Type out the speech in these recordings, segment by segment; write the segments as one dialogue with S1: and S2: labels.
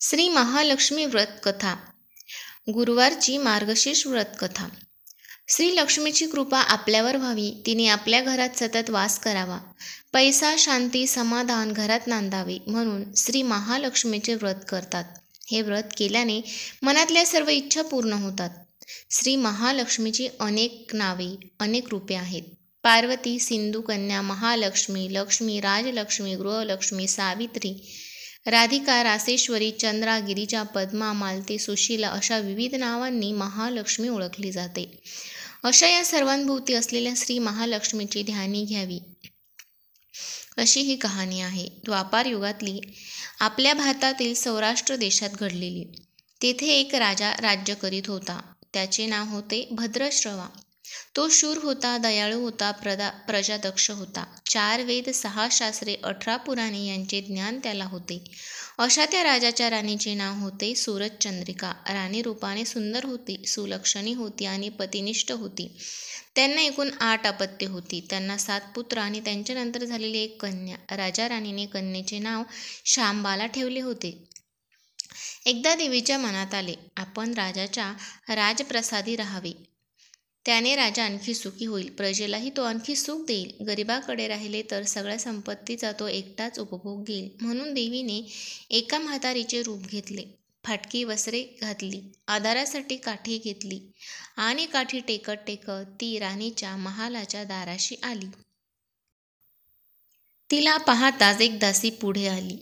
S1: श्री महालक्ष्मी व्रत कथा. गुरुवारची मार्गशीर्ष व्रत कथा. श्री लक्ष्मीची कृपा आपल्यावर व्हावी, तिने आपल्या घरात सतत वास करावा, पैसा, शांती, समाधान घरात नांदावे म्हणून श्री महालक्ष्मीचे व्रत करतात. हे व्रत केल्याने मनातल्या सर्व इच्छा पूर्ण होतात. श्री महालक्ष्मीची अनेक नावे, अनेक रूपे आहेत. पार्वती, सिंधू कन्या, महालक्ष्मी, लक्ष्मी, राजलक्ष्मी, गृहलक्ष्मी, सावित्री, राधिका, रासेश्वरी, चंद्रा, गिरिजा, पद्मा, मालती, सुशीला अशा विविध नावांनी महालक्ष्मी ओळखली जाते. अशा या सर्वांभोवती असलेल्या श्री महालक्ष्मीची ध्यानी घ्यावी, अशी ही कहाणी आहे. द्वापार युगातली, आपल्या भारतातील सौराष्ट्र देशात घडलेली. तेथे एक राजा राज्य करीत होता. त्याचे नाव होते भद्रश्रवा. तो शूर होता, दयाळू होता, प्रजादक्ष होता. 4 वेद, 6 शास्त्रे, 18 पुराणे यांचे ज्ञान त्याला होते. अशा त्या राजाच्या राणीचे नाव होते सूरजचंद्रिका. राणी रूपाने सुंदर होती, सुलक्षणी होती आणि पतिनिष्ठ होती. त्यांना एकूण 8 अपत्ये होती. त्यांना 7 पुत्र आणि त्यांच्यानंतर झालेली एक कन्या. राजा राणीने कन्येचे नाव शांबाला ठेवले होते. एकदा देवीच्या मनात आले, आपण राजाच्या राजप्रसादी राहावे. त्याने राजा आणखी सुखी होईल, प्रजेलाही तो आणखी सुख देईल. गरिबाकडे राहिले तर सगळ्या संपत्तीचा तो एकटाच उपभोग घेईल. म्हणून देवीने एका म्हातारीचे रूप घेतले. फाटकी वस्त्रे घातली, आधारासाठी काठी घेतली आणि काठी टेकत टेकत ती राणीच्या महालाच्या दाराशी आली. तिला पाहताच एक दासी पुढे आली.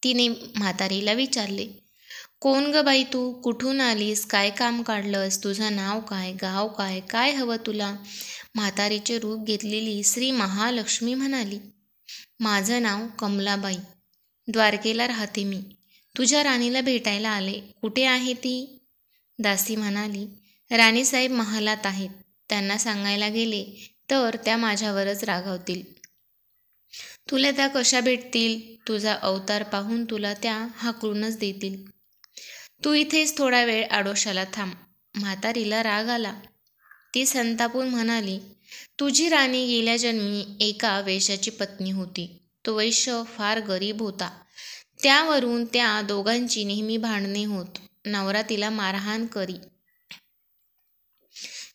S1: तिने म्हातारीला विचारले, कोण ग बाई तू? कुठून आलीस? काय काम काढलंस? तुझं नाव काय? गाव काय? काय हवं तुला? म्हातारीचे रूप घेतलेली श्री महालक्ष्मी म्हणाली, माझं नाव कमलाबाई. द्वारकेला राहते मी. तुझ्या राणीला भेटायला आले. कुठे आहे ती? दासी म्हणाली, राणीसाहेब महालात आहेत. त्यांना सांगायला गेले तर त्या माझ्यावरच रागावतील. तुला त्या कशा भेटतील? तुझा अवतार पाहून तुला त्या हाकलूनच देतील. तू इथेच थोडा वेळ आडोशाला थांब. म्हातारीला राग आला. ती संतापून म्हणाली, तुझी राणी गेल्या जन्मी एका वेश्याची पत्नी होती. तो वैश्य फार गरीब होता. त्यावरून त्या दोघांची नेहमी भांडणे होत. नवरा तिला मारहाण करी.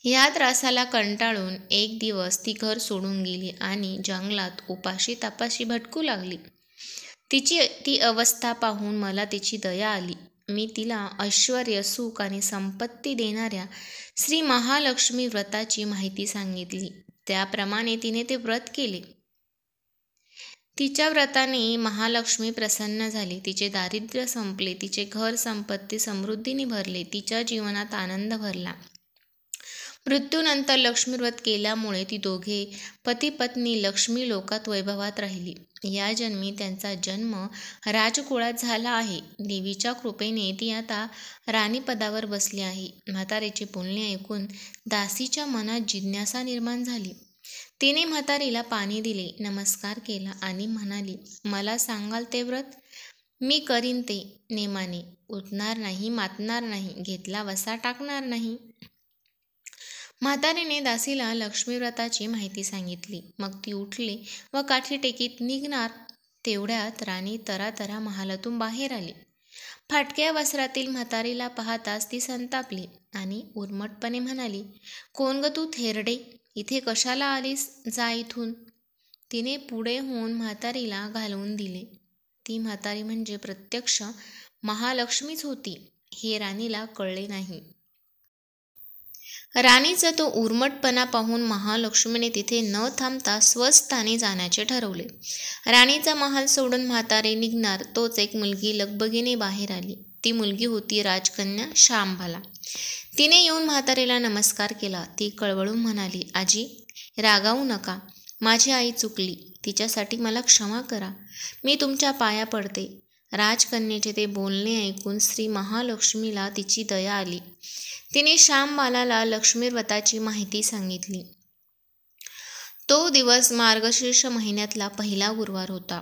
S1: या त्रासाला कंटाळून एक दिवस ती घर सोडून गेली आणि जंगलात उपाशी तापाशी भटकू लागली. तिची ती अवस्था पाहून मला तिची दया आली. मी तिला ऐश्वर्य, सुख आणि संपत्ती देणाऱ्या श्री महालक्ष्मी व्रताची माहिती सांगितली. त्याप्रमाणे तिने ते व्रत केले. तिच्या व्रताने महालक्ष्मी प्रसन्न झाली. तिचे दारिद्र्य संपले. तिचे घर संपत्ती समृद्धीने भरले. तिच्या जीवनात आनंद भरला. मृत्यूनंतर लक्ष्मी व्रत केल्यामुळे ती दोघे पती पत्नी लक्ष्मी लोकात वैभवात राहिली. या जन्मी त्यांचा जन्म राजकुळात झाला आहे. देवीच्या कृपेने ती आता राणीपदावर बसली आहे. म्हातारीचे बोलणे ऐकून दासीच्या मनात जिज्ञासा निर्माण झाली. तिने म्हातारीला पाणी दिले, नमस्कार केला आणि म्हणाली, मला सांगाल ते व्रत? मी करीन ते नेमाने. उठणार नाही, मातणार नाही, घेतला वसा टाकणार नाही. म्हातारीने दासीला लक्ष्मी व्रताची माहिती सांगितली. मग ती उठली व काठी टेकीत निघणार. तेवढ्यात राणी तरातरा महालातून बाहेर आली. फाटक्या वस्त्रातील म्हातारीला पाहताच ती संतापली आणि उर्मटपणे म्हणाली, कोण ग तू थेरडे? इथे कशाला आलीस? जा इथून. तिने पुढे होऊन म्हातारीला घालवून दिले. ती म्हातारी म्हणजे प्रत्यक्ष महालक्ष्मीच होती. हे राणीला कळले नाही. राणीचा तो उर्मटपणा पाहून महालक्ष्मीने तिथे न थांबता स्वस्थानी जाण्याचे ठरवले. राणीचा महाल सोडून म्हातारी निघणार तोच एक मुलगी लगबगीने बाहेर आली. ती मुलगी होती राजकन्या शांबाला. तिने येऊन म्हातारीला नमस्कार केला. ती कळवळून म्हणाली, आजी, रागावू नका. माझी आई चुकली. तिच्यासाठी मला क्षमा करा. मी तुमच्या पाया पडते. राजकन्येचे ते बोलणे ऐकून श्री महालक्ष्मीला तिची दया आली. तिने शांबाला लक्ष्मी व्रताची माहिती सांगितली. तो दिवस मार्गशीर्ष महिन्यातला पहिला गुरुवार होता.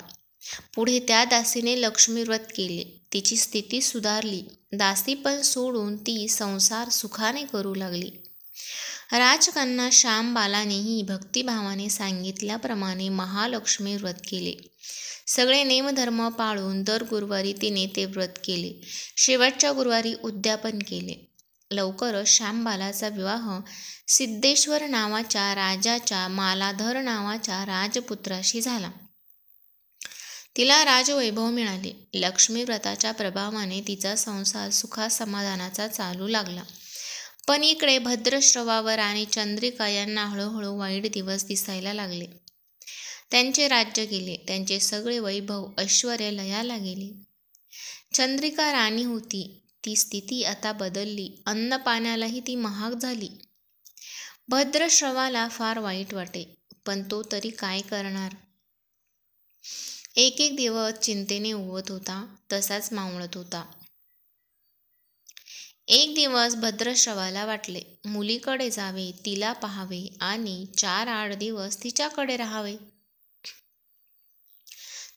S1: पुढे त्या दासीने लक्ष्मी व्रत केले. तिची स्थिती सुधारली. दासी पण सोडून ती संसार सुखाने करू लागली. राजकन्या श्यामबालानेही भक्तिभावाने सांगितल्याप्रमाणे महालक्ष्मी व्रत केले. सगळे नेमधर्म पाळून दर गुरुवारी तिने ते व्रत केले. शेवटच्या गुरुवारी उद्यापन केले. लवकरच श्यामबालाचा विवाह सिद्धेश्वर नावाच्या राजाच्या मालाधर नावाच्या राजपुत्राशी झाला. तिला राजवैभव मिळाले. लक्ष्मी व्रताच्या प्रभावाने तिचा संसार सुखासमाधानाचा चालू लागला. पण इकडे भद्रश्रवावर आणि चंद्रिका यांना हळूहळू वाईट दिवस दिसायला लागले. त्यांचे राज्य गेले. त्यांचे सगळे वैभव ऐश्वर्य लयाला गेले. चंद्रिका राणी होती, ती स्थिती आता बदलली. अन्न पाण्यालाही ती महाग झाली. भद्रश्रवाला फार वाईट वाटे, पण तो तरी काय करणार. एक एक दिवस चिंतेने उगवत होता, तसाच मावळत होता. एक दिवस भद्रश्रवाला वाटले मुलीकडे जावे, तिला पाहावे आणि 4-8 दिवस तिच्याकडे राहावे.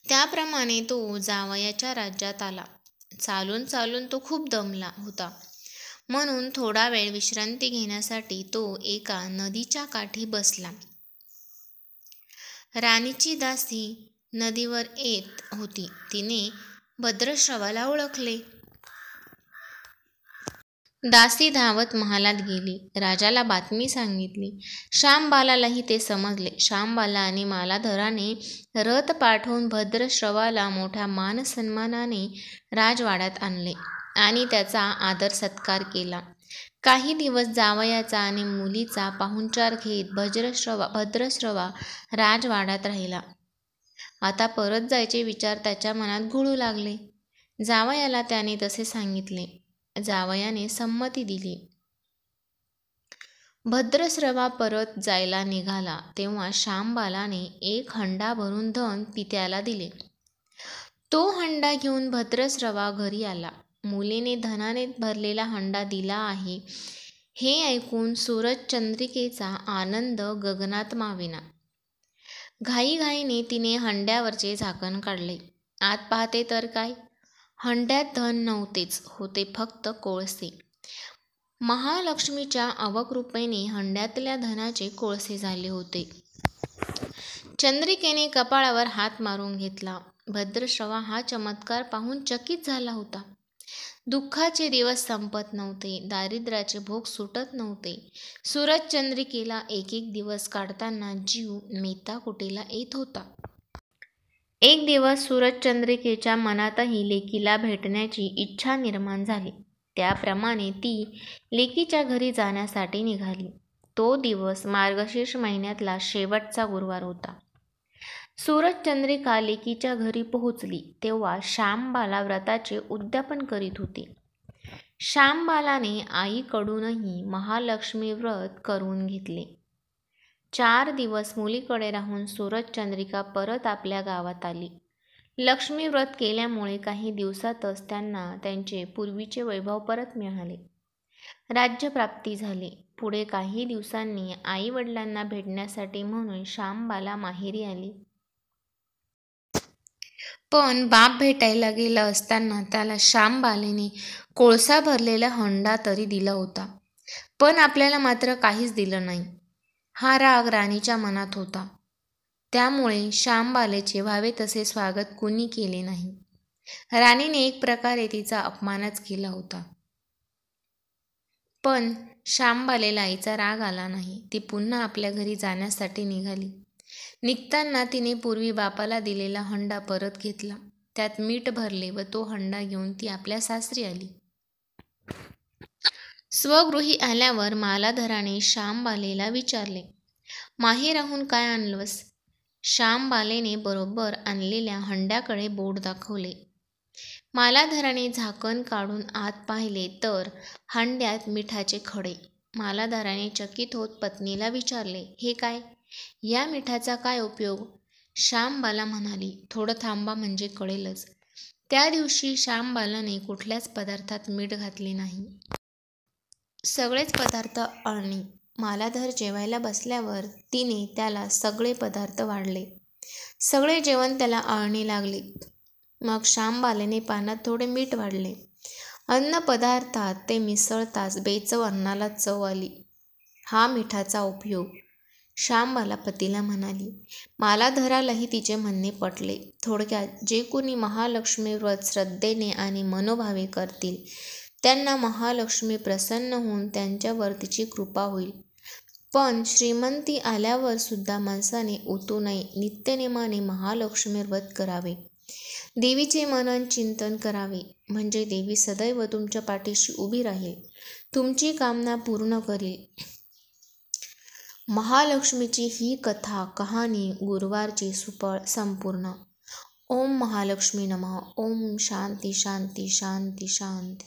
S1: त्याप्रमाणे तो जावयाच्या राज्यात आला. चालून चालून तो खूप दमला होता, म्हणून थोडा वेळ विश्रांती घेण्यासाठी तो एका नदीच्या काठी बसला. राणीची दासी नदीवर येत होती. तिने भद्रश्रवाला ओळखले. दासी धावत महालात गेली. राजाला बातमी सांगितली. श्यामबालालाही ते समजले. श्यामबाला आणि मालाधराने रथ पाठवून भद्रश्रवाला मोठ्या मानसन्मानाने राजवाड्यात आणले आणि त्याचा आदर सत्कार केला. काही दिवस जावयाचा आणि मुलीचा पाहुणचार घेत भद्रश्रवा राजवाड्यात राहिला. आता परत जायचे विचार त्याच्या मनात घोळू लागले. जावयाला त्याने तसे सांगितले. जावयाने संमती दिली. भद्रश्रवा परत जायला निघाला तेव्हा श्यामबालाने 1 हंडा भरून धन पित्याला दिले. तो हंडा घेऊन भद्रश्रवा घरी आला. मुलीने धनाने भरलेला हंडा दिला आहे हे ऐकून सूरजचंद्रिकेचा आनंद गगनात मावेना. घाईघाईने तिने हंड्यावरचे झाकण काढले. आत पाहते तर काय, हंड्यात धन नव्हतेच, होते फक्त कोळसे. महालक्ष्मीच्या अवकृपेने हंड्यातल्या धनाचे कोळसे झाले होते. चंद्रिकेने कपाळावर हात मारून घेतला. भद्रश्रवा हा चमत्कार पाहून चकित झाला होता. दुःखाचे दिवस संपत नव्हते, दारिद्र्याचे भोग सुटत नव्हते. सूरजचंद्रिकेला एक एक दिवस काढताना जीव मेताकुटीला येत होता. एक दिवस सूरजचंद्रिकेच्या मनातही लेकीला भेटण्याची इच्छा निर्माण झाली. त्याप्रमाणे ती लेकीच्या घरी जाण्यासाठी निघाली. तो दिवस मार्गशीर्ष महिन्यातला शेवटचा गुरुवार होता. सूरजचंद्रिका लेकीच्या घरी पोहोचली तेव्हा श्यामबाला व्रताचे उद्यापन करीत होती. श्यामबालाने आईकडूनही महालक्ष्मी व्रत करून घेतले. 4 दिवस मुलीकडे राहून सूरजचंद्रिका परत आपल्या गावात आली. लक्ष्मी व्रत केल्यामुळे काही दिवसातच त्यांना त्यांचे पूर्वीचे वैभव परत मिळाले. राज्यप्राप्ती झाली. पुढे काही दिवसांनी आई वडिलांना भेटण्यासाठी म्हणून श्यामबाला माहेरी आली. पण बाप भेटायला गेला असताना त्याला श्यामबालेने कोळसा भरलेला हंडा तरी दिला होता, पण आपल्याला मात्र काहीच दिलं नाही. हा राग राणीच्या मनात होता. त्यामुळे श्यामबालेचे व्हावे तसे स्वागत कुणी केले नाही. राणीने एक प्रकारे तिचा अपमानच केला होता. पण श्यामबालेला आईचा राग आला नाही. ती पुन्हा आपल्या घरी जाण्यासाठी निघाली. निघताना तिने पूर्वी बापाला दिलेला हंडा परत घेतला. त्यात मीठ भरले व तो हंडा घेऊन ती आपल्या सासरी आली. स्वगृही आल्यावर मालाधराने श्यामबालेला विचारले, माहेराहून काय आणलंस? श्यामबालेने बरोबर आणलेल्या हंड्याकडे बोट दाखवले. मालाधराने झाकण काढून आत पाहिले तर हंड्यात मिठाचे खडे. मालाधराने चकित होत पत्नीला विचारले, हे काय? या मिठाचा काय उपयोग? श्यामबाला म्हणाली, थोडं थांबा म्हणजे कळेलच. त्या दिवशी श्यामबालाने कुठल्याच पदार्थात मीठ घातले नाही. सगळेच पदार्थ अळणी. मालाधर जेवायला बसल्यावर तिने त्याला सगळे पदार्थ वाढले. सगळे जेवण त्याला अळणी लागले. मग श्यामबालेने पानात थोडे मीठ वाढले. अन्न पदार्थात ते मिसळताच बेचव अन्नाला चव आली. हा मिठाचा उपयोग. श्याम बाला पतीला म्हणाली. मालाधरालाही तिचे म्हणणे पटले. थोडक्यात जे कोणी महालक्ष्मी व्रत श्रद्धेने आणि मनोभावे करतील त्यांना महालक्ष्मी प्रसन्न होऊन त्यांच्यावर तिची कृपा होईल. पण श्रीमंती आल्यावर सुद्धा माणसाने उतू नये. नित्यनेमाने महालक्ष्मी व्रत करावे. देवीचे मनन चिंतन करावे. म्हणजे देवी सदैव तुमच्या पाठीशी उभी राहील, तुमची कामना पूर्ण करील. महालक्ष्मीची ही कथा कहाणी गुरुवारची संपूर्ण. ओम महालक्ष्मी नमः. ओम शांती शांती शांती शांती.